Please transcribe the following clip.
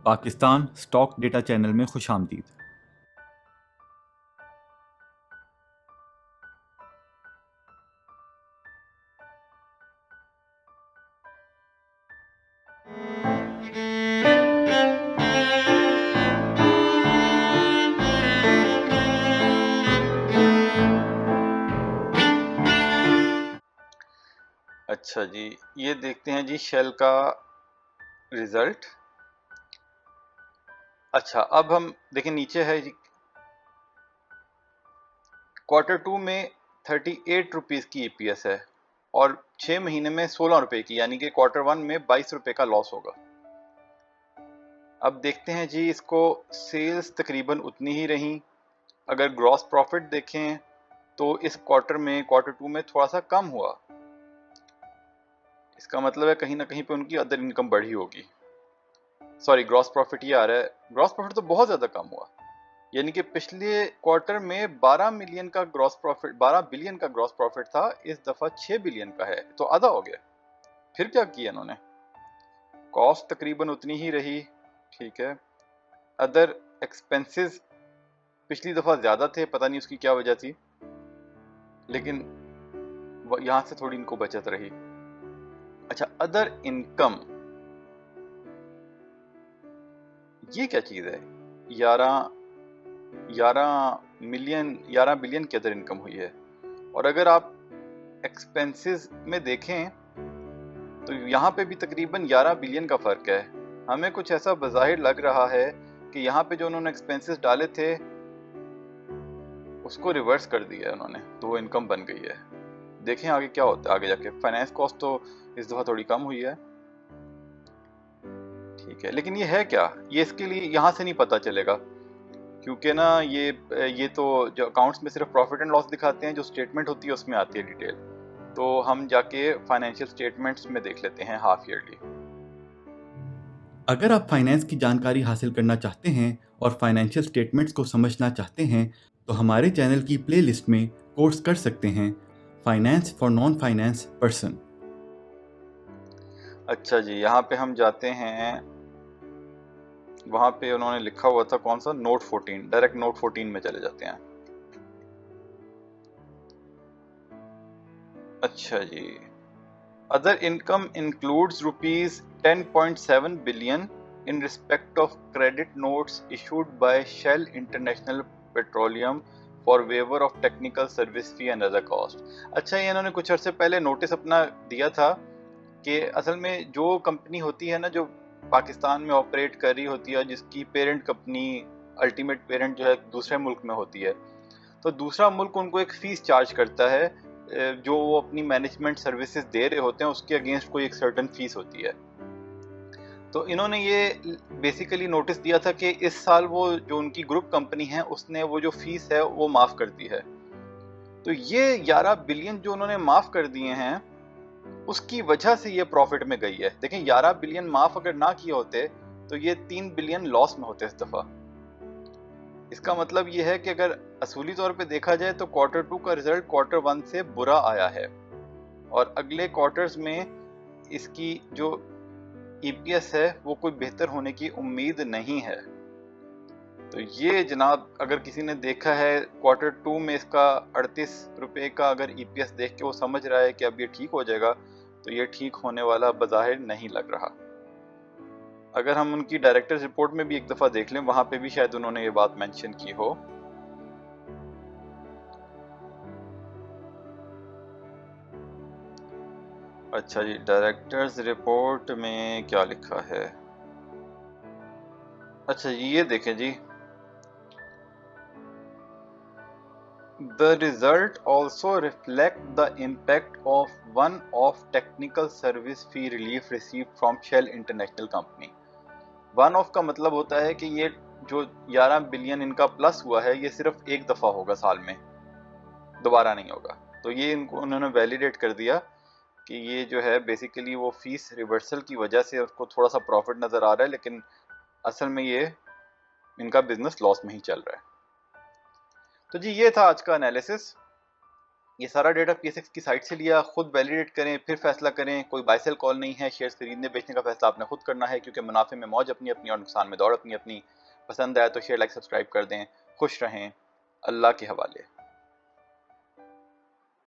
Pakistan stock data channel में खुशामदीद। अच्छा जी, ये देखते हैं जी शेल का रिजल्ट। अच्छा, अब हम देखें नीचे है जी, Q2 में 38 रुपीज़ की ईपीएस है और 6 महीने में 16 रुपए की, यानी कि Q1 में 22 रुपए का लॉस होगा। अब देखते हैं जी, इसको सेल्स तकरीबन उतनी ही रही। अगर ग्रॉस प्रॉफिट देखें तो इस क्वार्टर में Q2 में थोड़ा सा कम हुआ। इसका मतलब है कहीं ना कहीं पे उनकी अदर इनकम बढ़ी होगी। सॉरी, ग्रॉस प्रॉफिट ये आ रहा है, ग्रॉस प्रॉफिट तो बहुत ज़्यादा कम हुआ, यानी कि पिछले क्वार्टर में 12 मिलियन का ग्रॉस प्रॉफिट, 12 बिलियन का ग्रॉस प्रॉफिट था, इस दफ़ा 6 बिलियन का है, तो आधा हो गया। फिर क्या किया इन्होंने, कॉस्ट तकरीबन उतनी ही रही, ठीक है। अदर एक्सपेंसेस पिछली दफ़ा ज़्यादा थे, पता नहीं उसकी क्या वजह थी, लेकिन यहाँ से थोड़ी इनको बचत रही। अच्छा, अदर इनकम, ये क्या चीज़ है, 11 बिलियन की अदर इनकम हुई है। और अगर आप एक्सपेंसेस में देखें तो यहाँ पे भी तकरीबन 11 बिलियन का फ़र्क है। हमें कुछ ऐसा बज़ाहिर लग रहा है कि यहाँ पे जो उन्होंने एक्सपेंसेस डाले थे उसको रिवर्स कर दिया है उन्होंने, तो वो इनकम बन गई है। देखें आगे क्या होता है, आगे जाके फाइनेंस कॉस्ट तो इस दफ़ा थोड़ी कम हुई है, ठीक है। लेकिन ये है क्या, ये इसके लिए यहाँ से नहीं पता चलेगा, क्योंकि ना ये तो जो अकाउंट्स में सिर्फ प्रॉफिट एंड लॉस दिखाते हैं, जो स्टेटमेंट होती है उसमें आती है डिटेल। तो हम जाके फाइनेंशियल स्टेटमेंट्स में देख लेते हैं हाफ ईयरली। अगर आप फाइनेंस की जानकारी हासिल करना चाहते हैं और फाइनेंशियल स्टेटमेंट्स को समझना चाहते हैं तो हमारे चैनल की प्लेलिस्ट में कोर्स कर सकते हैं, finance for non finance person. अच्छा जी, यहाँ पे हम जाते हैं, वहाँ पे उन्होंने लिखा हुआ था कौन सा, नोट 14, डायरेक्ट नोट 14 में चले जाते हैं। अच्छा जी, other income includes rupees 10.7 billion in respect of credit notes issued by Shell International Petroleum for waiver of technical service fee and other cost। अच्छा, ये इन्होंने कुछ अर्से पहले नोटिस अपना दिया था कि असल में जो कंपनी होती है ना, जो पाकिस्तान में ऑपरेट कर रही होती है, जिसकी पेरेंट कंपनी, अल्टीमेट पेरेंट जो है दूसरे मुल्क में होती है, तो दूसरा मुल्क उनको एक फीस चार्ज करता है, जो वो अपनी मैनेजमेंट सर्विसेज दे रहे होते हैं उसके अगेंस्ट कोई एक सर्टेन फीस होती है। तो इन्होंने ये बेसिकली नोटिस दिया था कि इस साल वो जो उनकी ग्रुप कंपनी है उसने वो जो फीस है वो माफ कर दी है। तो ये 11 बिलियन जो उन्होंने माफ कर दिए हैं उसकी वजह से ये प्रॉफिट में गई है। देखें, 11 बिलियन माफ अगर ना किए होते तो ये 3 बिलियन लॉस में होते इस दफा। इसका मतलब ये है कि अगर असूली तौर पे देखा जाए तो Q2 का रिजल्ट Q1 से बुरा आया है और अगले क्वार्टर्स में इसकी जो ईपीएस है वो कोई बेहतर होने की उम्मीद नहीं है। तो ये जनाब, अगर किसी ने देखा है Q2 में इसका 38 रुपए का अगर ईपीएस देख के वो समझ रहा है कि अब ये ठीक हो जाएगा, तो ये ठीक होने वाला बज़ाहिर नहीं लग रहा। अगर हम उनकी डायरेक्टर्स रिपोर्ट में भी एक दफ़ा देख लें, वहां पे भी शायद उन्होंने ये बात मेंशन की हो। अच्छा जी, डायरेक्टर्स रिपोर्ट में क्या लिखा है, अच्छा जी ये देखें जी, The result also reflect the impact of one-off technical service fee relief received from Shell International Company। One of का मतलब होता है कि ये जो 11 बिलियन इनका प्लस हुआ है ये सिर्फ एक दफा होगा साल में, दोबारा नहीं होगा। तो ये इनको उन्होंने वैलिडेट कर दिया कि ये जो है बेसिकली वो फीस रिवर्सल की वजह से उसको थोड़ा सा प्रॉफिट नजर आ रहा है, लेकिन असल में ये इनका बिजनेस लॉस में ही चल रहा है। तो जी ये था आज का एनालिसिस। ये सारा डेटा PSX की साइट से लिया, खुद वैलिडेट करें, फिर फैसला करें। कोई बाय सेल कॉल नहीं है, शेयर्स खरीदने बेचने का फैसला आपने खुद करना है, क्योंकि मुनाफे में मौज अपनी अपनी और नुकसान में दौड़ अपनी अपनी। पसंद आया तो शेयर लाइक सब्सक्राइब कर दें। खुश रहें, अल्लाह के हवाले।